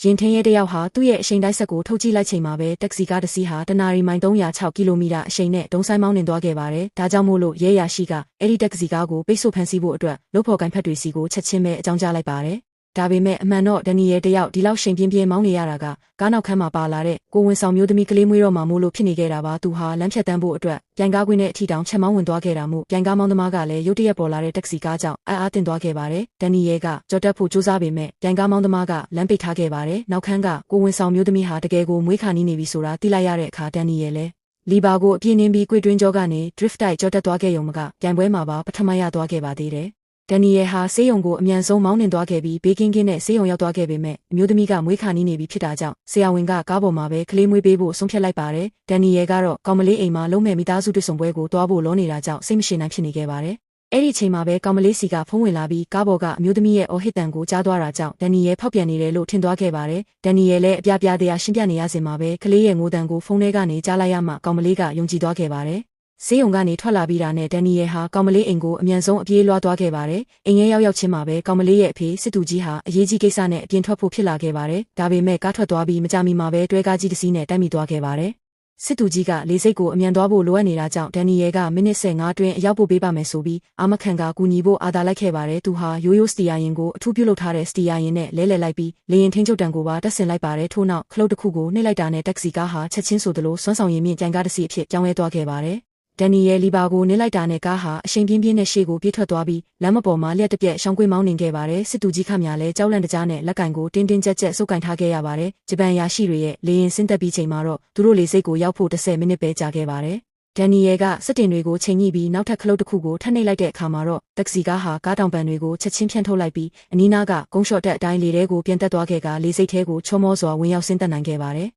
ရင်ထင်းရဲတယောက်ဟာသူ့ရဲ့အရှိန်တိုက်ဆက်ကိုထုတ်ကြည့်လိုက်ချိန်မှာပဲတက္ကစီကားတစ်စီးဟာတနာရီမိုင်306ကီလိုမီတာအရှိန်နဲ့တုံးဆိုင်မောင်းနှင်သွားခဲ့ပါတယ်။ဒါကြောင့်မို့လို့ရဲရရှိကအဲ့ဒီတက္ကစီကားကိုပိတ်ဆို့ဖမ်းဆီးဖို့အတွက်လုပ်ဖော်ကိုင်ဖက်တွေစီကိုချက်ချင်းပဲအကြောင်းကြားလိုက်ပါတယ်။ဒါပေမဲ့အမှန်တော့ဒန်နီယယ်တယောက်ဒီလောက်ရှိန်ပြင်းပြင်းမောင်းနေရတာကကားနောက်ခန်းမှာပါလာတဲ့ကိုဝင်ဆောင်မျိုးသမီးကလေးမွေးတော့မှမို့လို့ဖြစ်နေခဲ့တာပါ။သူဟာလမ်းဖြတ်တန်းဖို့အတွက်ပြိုင်ကားကွင်းနဲ့အထီတောင်ချက်မောင်းဝင်သွားခဲ့တာမို့ပြိုင်ကားမောင်းသမားကလည်းရုတ်တရက်ပေါ်လာတဲ့တက္ကစီကားကြောင့်အားတင်သွားခဲ့ပါတယ်။ဒန်နီယယ်ကကြော်တက်ဖို့ကြိုးစားပေမဲ့ပြိုင်ကားမောင်းသမားကလမ်းပိတ်ထားခဲ့ပါတယ်။နောက်ခန်းကကိုဝင်ဆောင်မျိုးသမီးဟာတကယ်ကိုမွေးခါနီးနေပြီဆိုတာသိလိုက်ရတဲ့အခါဒန်နီယယ်လည်းလီဘာကိုအပြင်းနှင်းပြီးကွေတွင်းကြောကနေ drift တိုက်ကြော်တက်သွားခဲ့ရုံမကပြိုင်ပွဲမှာပါပထမရသွားခဲ့ပါသေးတယ်။ဒန်နီယယ်ဟာဆေးရုံကိုအမြန်ဆုံးမောင်းနှင်သွားခဲ့ပြီးဘေးကင်းကင်းနဲ့ဆေးရုံရောက်သွားခဲ့ပေမဲ့အမျိုးသမီးကမွေးခါနီးနေပြီဖြစ်တာကြောင့်ဆရာဝန်ကကားပေါ်မှာပဲကလေးမွေးပေးဖို့ဆုံးဖြတ်လိုက်ပါတယ်။ဒန်နီယယ်ကတော့ကောင်မလေးအိမ်မှာလုံးမဲ့မိသားစုတွေ့ဆုံပွဲကိုတွားဖို့လောနေတာကြောင့်စိတ်မရှည်နိုင်ဖြစ်နေခဲ့ပါတယ်။အဲ့ဒီချိန်မှာပဲကောင်မလေးစီကဖုန်းဝင်လာပြီးကားပေါ်ကအမျိုးသမီးရဲ့အော်ဟစ်တန်ကိုကြားသွားတာကြောင့်ဒန်နီယယ်ဖောက်ပြန်နေတယ်လို့ထင်သွားခဲ့ပါတယ်။ဒန်နီယယ်လည်းအပြားပြားတရားရှင်းပြနေရစင်မှာပဲကလေးရဲ့ငိုတန်ကိုဖုန်းထဲကနေကြားလိုက်ရမှကောင်မလေးကယုံကြည်သွားခဲ့ပါတယ်။ဆေးရုံကနေထွက်လာပြီးတာနဲ့ဒန်နီယယ်ဟာကောင်မလေးအိမ်ကိုအမြန်ဆုံးအပြေးလွှားသွားခဲ့ပါတယ်။အိမ်ရဲ့ရောက်ချင်းမှာပဲကောင်မလေးရဲ့အဖေစစ်သူကြီးဟာအရေးကြီးကိစ္စနဲ့အပြင်ထွက်ဖို့ဖြစ်လာခဲ့ပါတယ်။ဒါပေမဲ့ကားထွက်သွားပြီးမကြမီမှာပဲတွဲကားကြီးတစ်စီးနဲ့တိုက်မိသွားခဲ့ပါတယ်။စစ်သူကြီးကလေစိတ်ကိုအမြန်သွားဖို့လိုအပ်နေတာကြောင့်ဒန်နီယယ်ကမိနစ်15အတွင်းအရောက်ဖို့ပေးပါမယ်ဆိုပြီးအာမခံကကူညီဖို့အာသာလိုက်ခဲ့ပါတယ်။သူဟာရိုးရိုးစတီယာရင်ကိုအထူးပြုလုပ်ထားတဲ့စတီယာရင်နဲ့လဲလှယ်လိုက်ပြီးလေရင်ထင်းချုပ်တံကိုပါတက်ဆင်လိုက်ပါတယ်။ထို့နောက်ခလုတ်တစ်ခုကိုနှိပ်လိုက်တာနဲ့တက္ကစီကားဟာချက်ချင်းဆိုသလိုစွမ်းဆောင်ရည်မြင့်ကြိုင်ကားတစ်စီးအဖြစ်ပြောင်းလဲသွားခဲ့ပါတယ်။ဒန်နီယယ်လီဘာကိုနင်းလိုက်တာနဲ့ကားဟာအရှိန်ပြင်းပြင်းနဲ့ရှေ့ကိုပြေးထွက်သွားပြီးလမ်းမပေါ်မှာလျက်တစ်ပြက်ရှောင်းကွေးမောင်းနေခဲ့ပါတယ်။စစ်သူကြီးခမညာလဲကြောက်လန့်တကြားနဲ့လက်ကင်ကိုတင်းတင်းကြပ်ကြပ်စုပ်ကင်ထားခဲ့ရပါတယ်။ဂျပန်ယာရှိတွေရဲ့လေရင်ဆင်းသက်ပြီးချိန်မှာတော့သူတို့လေစိတ်ကိုရောက်ဖို့10မိနစ်ပဲကြာခဲ့ပါတယ်။ဒန်နီယယ်ကစက်တင်တွေကိုချိန်ညှိပြီးနောက်ထပ်ခလုတ်တစ်ခုကိုထပ်နှိပ်လိုက်တဲ့အခါမှာတော့တက္ကစီကားဟာကားတောင်ပံတွေကိုချက်ချင်းဖြန့်ထုတ်လိုက်ပြီးအနီးနားကကုန်းလျှော့တက်အတိုင်းလေထဲကိုပြန်တက်သွားခဲ့ကလေစိတ်ထဲကိုချောမောစွာဝင်ရောက်ဆင်းသက်နိုင်ခဲ့ပါတယ်